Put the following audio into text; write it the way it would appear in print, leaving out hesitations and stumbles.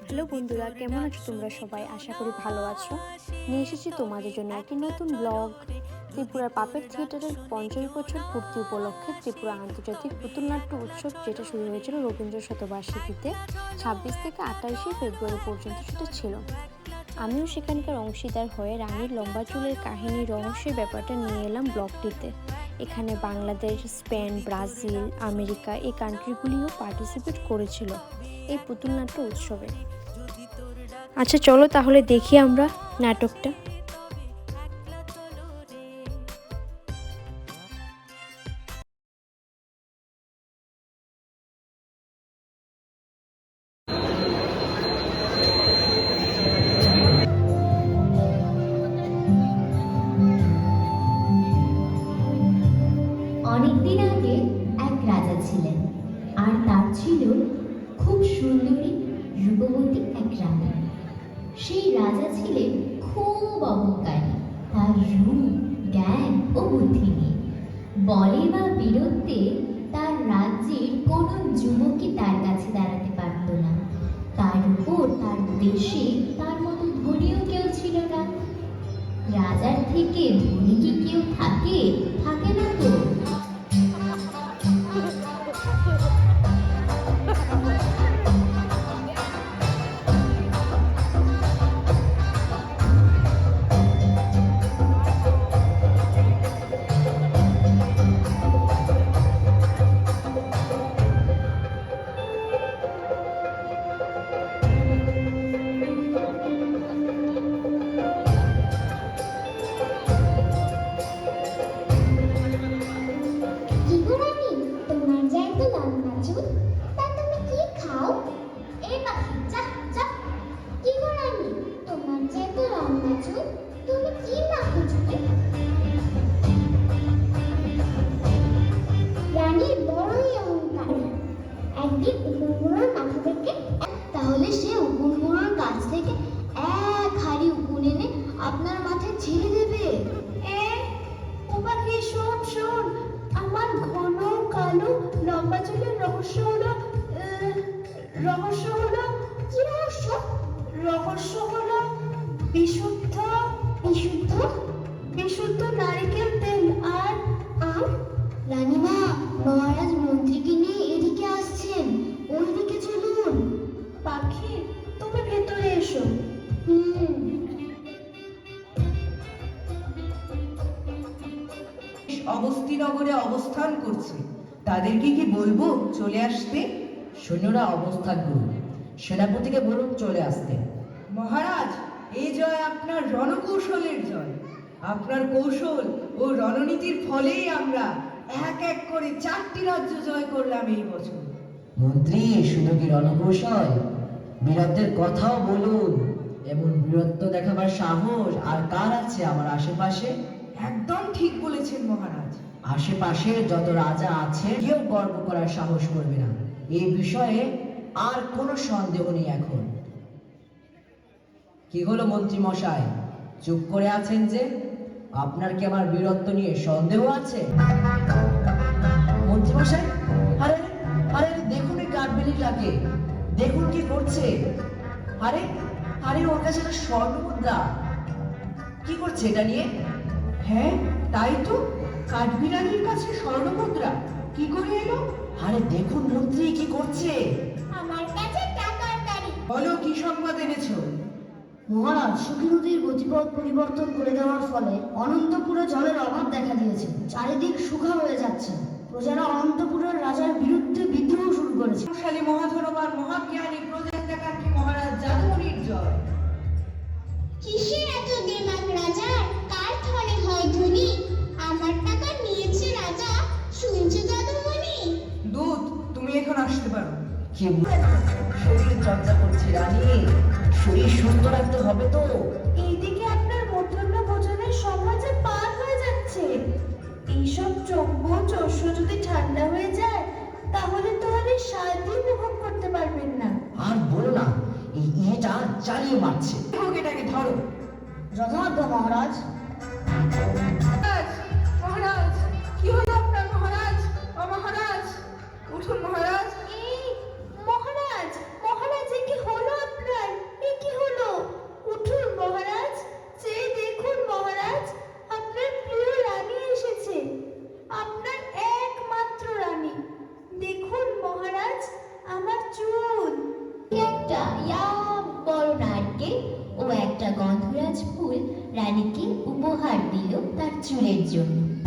Hello বন্ধুরা, কেমন আছো তোমরা সবাই? আশা করি ভালো আছো। নিয়ে এসেছি তোমাদের জন্য একটি নতুন ব্লগ। ত্রিপুরার পাপেট থিয়েটারের 50 বছর পূর্তি উপলক্ষে ত্রিপুরা আন্তর্জাতিক পুতুল নাট্য উৎসব, যেটা শুরু হয়েছিল রবীন্দ্র শতবার্ষিকীতে 26 থেকে 28 ফেব্রুয়ারি পর্যন্ত সেটা ছিল। আমিও সেখানকার অংশীদার হয়ে রানীর লম্বা চুলের কাহিনী, রহস্যের ব্যাপারটা নিয়ে এলাম ব্লগটিতে। এখানে বাংলাদেশ, স্পেন, ব্রাজিল, আমেরিকা এই কান্ট্রিগুলিও পার্টিসিপেট করেছিল এই পুতুল নাট্য উৎসবে। আচ্ছা চলো তাহলে দেখি আমরা নাটকটা। অনেকদিন আগে এক রাজা ছিলেন, আর তার ছিল খুব সুন্দরী রূপবতী এক রানী। সেই রাজা ছিলেন খুব অহংকারী, তার রূপ, জ্ঞান ও বুদ্ধি নিয়ে বলে বা বীরত্বে তার রাজ্যের কোনো যুবকই তার কাছে দাঁড়াতে পারত না। তার উপর তার দেশে তার মতো ধনীও কেউ ছিল না। রাজার থেকে ধনী কি কেউ থাকে? থাকে না তো। তাহলে সে উকুন বুড়োর কাছ থেকে এক হাড়ি উকুন এনে আপনার মাথায় ছেড়ে দেবে। ও পাখি শোন শোন, আমার ঘন কালো লম্বা চুলের রহস্য হলো কি রহস্য? রহস্য হলো বিশুদ্ধ বিশুদ্ধ বিশুদ্ধ নারকেল তেল আর আম। রানীমা, মহারাজ মন্ত্রীকে নিয়ে এদিকে আসছেন, ওইদিকে চলুন। পাখি, তুমি ভেতরে এসো। অগস্তিনগরে অবস্থান করছে, তাদেরকে কি বলবো চলে আসতে? সৈন্যরা অবস্থান করুন, সেনাপতিকে বলুন চলে আসতে। মহারাজ, এই জয় আপনার রণকৌশলের জয়। আপনার কৌশল ও রণনীতির ফলেই আমরা এক এক করে 4টি রাজ্য জয় করলাম এই বছর। মন্ত্রী, শুধু কি রণকৌশল, বীরত্বের কথাও বলুন। এমন বীরত্ব দেখাবার সাহস আর কার আছে আমার আশেপাশে? একদম ঠিক বলেছেন মহারাজ। আশেপাশে যত রাজা আছে কেউ গর্ব করার সাহস করবে না, এই বিষয়ে আর কোনো সন্দেহ নেই এখন। কি হলো মন্ত্রী মশাই, চুপ করে আছেন যে? আপনার কি আমার বীরত্ব নিয়ে সন্দেহ আছে? মন্ত্রী মশাই, আরে আরে দেখুন এই কাঠবিড়িটাকে, দেখুন কি করছে। আরে আরে ওর কাছে একটা স্বর্ণ মুদ্রা। কি করছে এটা নিয়ে? হ্যাঁ তাই তো, কাঠবিড়ালির কাছে স্বর্ণমুদ্রা কি করে এলো? আরে দেখুন মন্ত্রী কি করছে। আমার কাছে টাকার গাড়ি। বলো, কি সংবাদ এনেছো? মহারাজ, সুখী নদীর গতিপথ পরিবর্তন করে দেওয়ার ফলে অনন্তপুরে জলের অভাব দেখা দিয়েছে। চারিদিক শুখা হয়ে যাচ্ছে। প্রজারা অনন্তপুরের রাজার বিরুদ্ধে বিদ্রোহ শুরু করেছে। শক্তিশালী মহাধনবান মহাজ্ঞানী প্রজাটাকাঙ্ক্ষী মহারাজ যাদবনির জয়। কিসের এত দিমাগ রাজার? কার ধনে হয় ধনী? আমার টাকা নিয়েছে রাজা, শুনছে যাদবনি। দূত, তুমি এখন আসতে পারো। কি শরীর চর্চা করছি রানী, শরীর সুস্থ রাখতে হবে তো। এইদিকে আপনার মধ্যাহ্ন ভোজনের সময় যে পার হয়ে যাচ্ছে। এইসব চব্য চস্য যদি ঠান্ডা হয়ে যায়, তাহলে তো আর এই শান্তি উপভোগ করতে পারবেন না। আর বলো না, এই ইয়েটা চালিয়ে মারছে। হোক, এটাকে ধরো। যথার্থ মহারাজ। মহারাজ, মহারাজ, কি হলো আপনার মহারাজ? ও মহারাজ, উঠুন মহারাজ। এই মহারাজ, মহারাজ, কি হলো আপনার? ফুল রানীকে উপহার দিল তার চুলের জন্য।